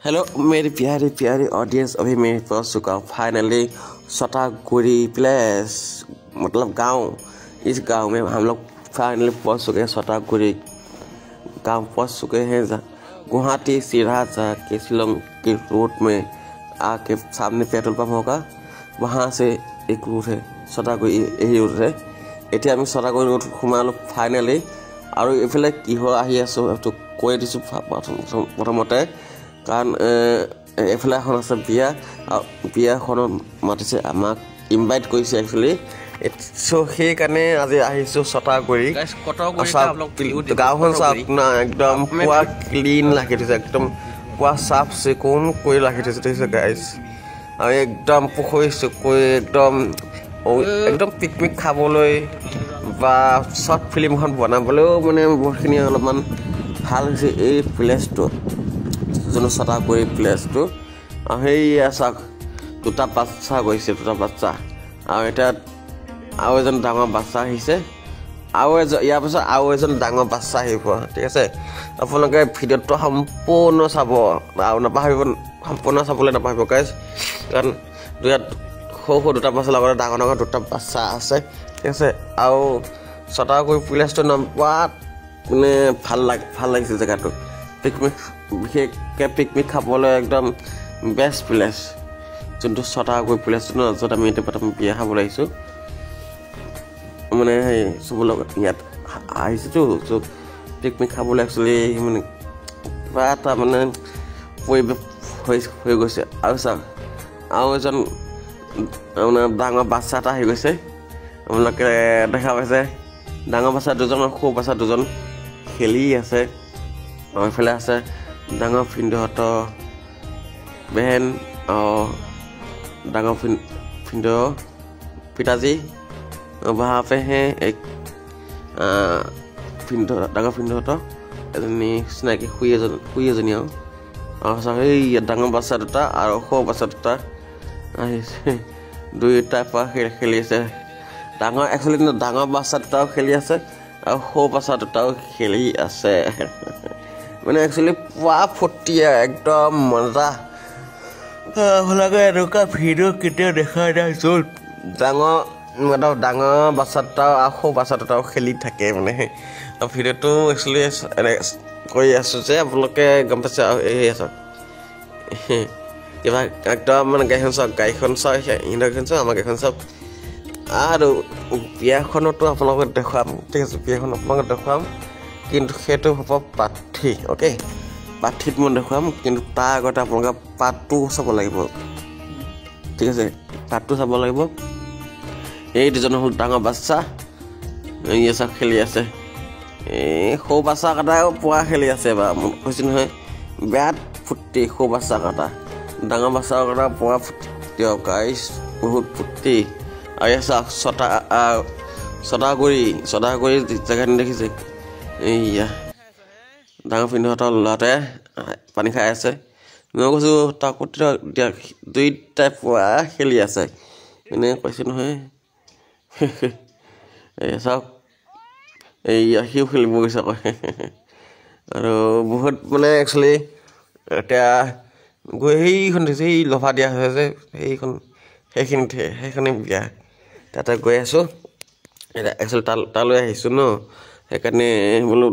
Hello मेरे प्यारे प्यारे ऑडियंस, अभी मैं पहुंच चुका हूँ फाइनली सतागुड़ी प्लेस मतलब गांव। इस गांव में हम लोग फाइनली पहुंच चुके हैं। सतागुड़ी गांव पहुंच चुके हैं। गुवाहाटी सीधा जाके शिलोंग के रोड में आके सामने पेट्रोल पंप होगा, वहाँ से एक रूट है सतागुड़ी, यही रूट है। এতিয়া আমি সতাগুৰি ৰোড সোমালো ফাইনেলি। আৰু এইফালে কিহৰ আহি আছোঁ এইটো কৈ দিছোঁ প্ৰথমতে, কাৰণ এইফালে এখন আছে বিয়া, আৰু বিয়াখনত মাতিছে, আমাক ইনভাইট কৰিছে একচুৱেলি। চ' সেইকাৰণে আজি আহিছোঁ সতাগুৰি। গাঁওখন চাওক না, একদম পুৰা ক্লিন ৰাখি থৈছে, একদম পুৰা চাফ চিকুণ কৰি ৰাখি থৈছে দেখিছে গাইজ। আৰু একদম পুখুৰী চুখুৰী একদম পিকনিক খাবলৈ বা শ্বৰ্ট ফিল্মখন বনাবলৈও মানে বহুতখিনি অলপমান ভাল হৈছে এই প্লেচটো, যোনটো সতাগুৰি প্লেচটো। আৰু সেয়া চাওক, দুটা বাচ্চা গৈছে, দুটা বাচ্চা। আৰু এতিয়া আৰু এজন ডাঙৰ বাচ্চা আহিছে, আৰু ইয়াৰ পিছত আৰু এজন ডাঙৰ বাচ্চা আহিব, ঠিক আছে। আপোনালোকে ভিডিঅ'টো সম্পূৰ্ণ চাব আৰু নাপাহৰিব, সম্পূৰ্ণ চাবলৈ নাপাহৰিব গাইজ, কাৰণ ইয়াত সৰু সৰু দুটা বাচ্চাৰ লগতে ডাঙৰ ডাঙৰ দুটা বাচ্চা আছে, ঠিক আছে। আৰু সতাগুৰি প্লেচটোৰ নাম পোৱাত মানে ভাল লাগিছে জেগাটো। পিকনিক, বিশেষকৈ পিকনিক খাবলৈ একদম বেষ্ট প্লেচ যোনটো সতাগুৰি প্লেচটো ন, য'ত আমি এতিয়া প্ৰথম বিয়া খাবলৈ আহিছোঁ। মানে সেই চবৰ লগত ইয়াত আহিছোঁতো, য'ত পিকনিক খাবলৈ একচুৱেলি মানে কিবা এটা মানে পৰিৱেশ হৈ গৈছে। আৰু চাওক, আৰু এজন মানে ডাঙৰ বাচ্চা এটা আহি গৈছে, আপোনালোকে দেখা পাইছে। ডাঙৰ বাচ্চা দুজন আৰু সৰু বাচ্চা দুজন খেলি আছে। আৰু এইফালে আছে ডাঙৰ ভিনদেউহঁতৰ বেহেন, ডাঙৰ ভিনদেউ পিতাজী, वहाँ पे है एक ডাঙৰ ভিনদেউহঁতৰ এজনী চিনাকি খুৰী এজনী। আৰু সেই ডাঙৰ বাচ্চা দুটা আৰু সৰু বাচ্চা দুটা আহিছে, দুয়োটাৰ পৰা খেলি আছে। একচুৱেলি ডাঙৰ বাচ্চা দুটাও খেলি আছে আৰু সৰু বাচ্চা দুটাও খেলি আছে। মানে একচুৱেলি পুৰা ফূৰ্তি, একদম মজা। আপোনালোকে এনেকুৱা ভিডিঅ' কেতিয়াও দেখা নাই য'ত ডাঙৰ বাচ্চা দুটাও আৰু সৰু বাচ্চা দুটাও খেলি থাকে। মানে ভিডিঅ'টো একচুৱেলি এনে কৰি আছোঁ যে আপোনালোকে গম পাইছে। আৰু এই আছোঁ কিবা একদম মানে গাড়ীখন চাওক, সিহঁতৰখন চাওক, আমাৰ গাড়ীখন চাওক। আৰু বিয়াখনতো আপোনালোকক দেখুৱাম, ঠিক আছে। বিয়াখন আপোনালোকক দেখুৱাম, কিন্তু সেইটো হ'ব পাৰ্থি, অ'কে। পাৰ্থিত মই দেখুৱাম, কিন্তু তাৰ আগতে আপোনালোকে পাৰ্টটো চাব লাগিব, ঠিক আছে। পাৰ্টটো চাব লাগিব। এই দুজন হ'ল ডাঙৰ বাচ্চা, এই চব খেলি আছে। এই সৰু বাচ্চা কেইটাও পুৰা খেলি আছে, বা মই কৈছোঁ নহয় বিৰাট ফূৰ্তি। সৰু বাচ্চা কেইটা, ডাঙৰ বাচ্চা কেইটা পুৰা ফূৰ্তি দিয়ক গাইজ, বহুত ফূৰ্তি। আৰু এই চাওক সতাগুৰি জেগাখিনি দেখিছে। এইয়া ডাঙৰ ভিনদেউহঁতৰ ল'ৰাটোৱে পানী খাই আছে। মই কৈছোঁ তাকো দুইটাই পুৰা খেলি আছে, মানে কৈছোঁ নহয়। এই চাওক, এইয়া সিও খেলিব গৈছে আকৌ। আৰু বহুত মানে একচুৱেলি এতিয়া গৈ সেইখন দেখিছে, সেই লফা দিয়া হৈছে যে সেইখনে বিয়া, তাতে গৈ আছোঁ। এতিয়া একচুৱেলি তালৈ আহিছোঁ ন, সেইকাৰণে বোলো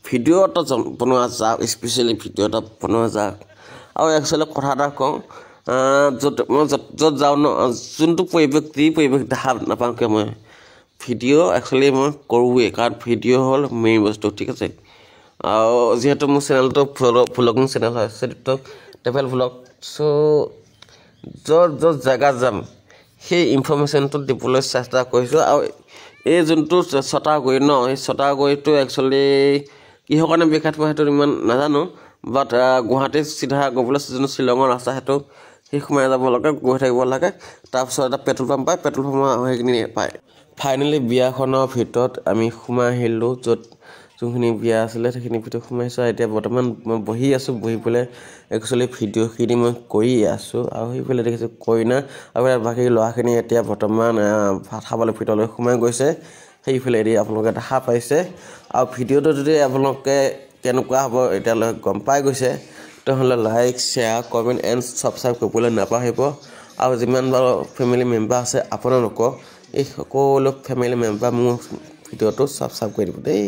ভিডিঅ' এটা বনোৱা যাওক, স্পেচিয়েলি ভিডিঅ' এটা বনোৱা যাওক। আৰু একচুৱেলি কথা এটা কওঁ, য'ত যাওঁ ন, যোনটো যি পৰিৱেশ দেখা নাপাওঁ কিয়, মই ভিডিঅ' একচুৱেলি মই কৰোঁৱেই, কাৰণ ভিডিঅ' হ'ল মেইন বস্তু, ঠিক আছে। আৰু যিহেতু মোৰ চেনেলটো ভ্লগিং চেনেল হয়, সেইটো ট্ৰেভেল ভ্লগ। চ' য'ত জেগা যাম সেই ইনফৰ্মেশ্যনটো দিবলৈ চেষ্টা কৰিছোঁ। আৰু এই যোনটো সতাগুৰি ন, এই সতাগুৰিটো একচুৱেলি কিহৰ কাৰণে বিখ্যাত মই সেইটো ইমান নাজানো, বাট গুৱাহাটী চিধা গ'বলৈ যোনটো শ্বিলঙৰ ৰাস্তা, সেইটো সেই সোমাই যাব লাগে, গৈ থাকিব লাগে। তাৰপিছত এটা পেট্ৰল পাম্প পায়, পেট্ৰল পাম্পৰ সেইখিনি পায়। ফাইনেলি বিয়াখনৰ ভিতৰত আমি সোমাই আহিলোঁ, য'ত যোনখিনি বিয়া আছিলে সেইখিনি ভিতৰত সোমাইছোঁ। এতিয়া বৰ্তমান মই বহি আছোঁ, বহি পেলাই একচুৱেলি ভিডিঅ'খিনি মই কৰি আছোঁ। আৰু সেইফালে দেখিছোঁ কইনা আৰু বাকী ল'ৰাখিনি এতিয়া বৰ্তমান ভাত খাবলৈ ভিতৰলৈ সোমাই গৈছে। সেইফালে এদি আপোনালোকে দেখা পাইছে। আৰু ভিডিঅ'টো যদি আপোনালোকে কেনেকুৱা হ'ব এতিয়ালৈ গম পাই গৈছে, তেতিয়াহ'লে like share comment and subscribe কৰিবলৈ নাপাহৰিব আৰু যিমান বাৰু ফেমিলি মেম্বাৰ আছে আপোনালোকৰ এই সকলো ফেমিলি মেম্বাৰ মোৰ ভিডিঅ'টো ছাবস্ক্ৰাইব কৰি দিব দেই।